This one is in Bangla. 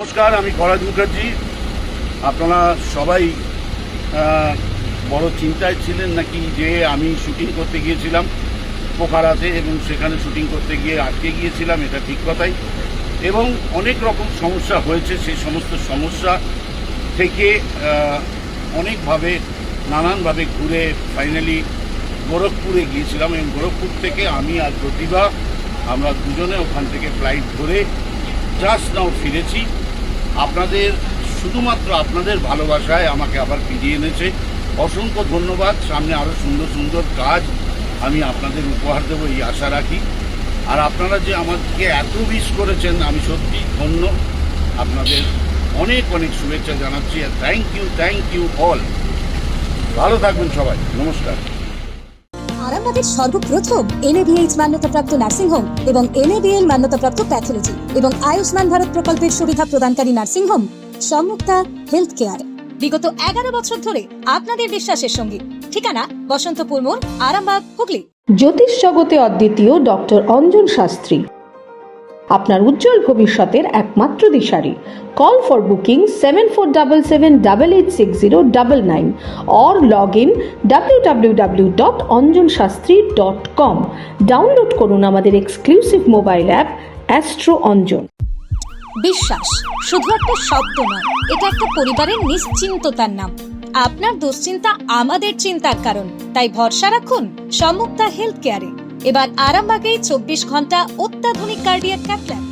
নমস্কার, আমি করাজ মুখার্জি। আপনারা সবাই বড় চিন্তায় ছিলেন নাকি যে আমি শুটিং করতে গিয়েছিলাম পোখারাতে এবং সেখানে শুটিং করতে গিয়ে আটকে গিয়েছিলাম। এটা ঠিক কথাই, এবং অনেক রকম সমস্যা হয়েছে। সেই সমস্ত সমস্যা থেকে অনেকভাবে নানানভাবে ঘুরে ফাইনালি গোরখপুরে গিয়েছিলাম, এবং গোরখপুর থেকে আমি আর প্রতিভা আমরা দুজনে ওখান থেকে ফ্লাইট ধরে জাস্ট নাও ফিরেছি। আপনাদের শুধুমাত্র আপনাদের ভালোবাসায় আমাকে আবার ফিরিয়ে এনেছে। অসংখ্য ধন্যবাদ। সামনে আরও সুন্দর সুন্দর কাজ আমি আপনাদের উপহার দেবো এই আশা রাখি। আর আপনারা যে আমাকে এত উইশ করেছেন, আমি সত্যি ধন্য। আপনাদের অনেক অনেক শুভেচ্ছা জানাচ্ছি। আর থ্যাংক ইউ অল। ভালো থাকবেন সবাই। নমস্কার। আরামবাগের সর্বপ্রথম NABH মান্যতাপ্রাপ্ত নার্সিংহোম এবং NABL মান্যতাপ্রাপ্ত প্যাথোলজি এবং আয়ুষ্মান ভারত প্রকল্পের সুবিধা প্রদানকারী নার্সিংহোম সম্যুক্তা হেলথ কেয়ার বিগত 11 বছর ধরে আপনাদের বিশ্বাসের সঙ্গী। ঠিকানা বসন্তপুর মোড়, আরামবাগ, হুগলি। জ্যোতিষ জগতে অদ্বিতীয় ডক্টর অঞ্জন শাস্ত্রী আপনার উজ্জ্বল ভবিষ্যতের একমাত্র দিশারি। Call for booking 7477886099 or log in www.anjanshastri.com। Download করুন আমাদের exclusive mobile app astro Anjan. বিশ্বাস শুধু একটা শব্দ নয়, এটা একটা পরিবারের নিশ্চিন্ততার নাম। আপনার দুশ্চিন্তা আমাদের চিন্তার কারণ, তাই ভরসা রাখুন সম্যুক্তা হেলথ কেয়ারে। এবার আরামবাগে 24 ঘন্টা অত্যাধুনিক কার্ডিয়াক ক্যাথল্যাব।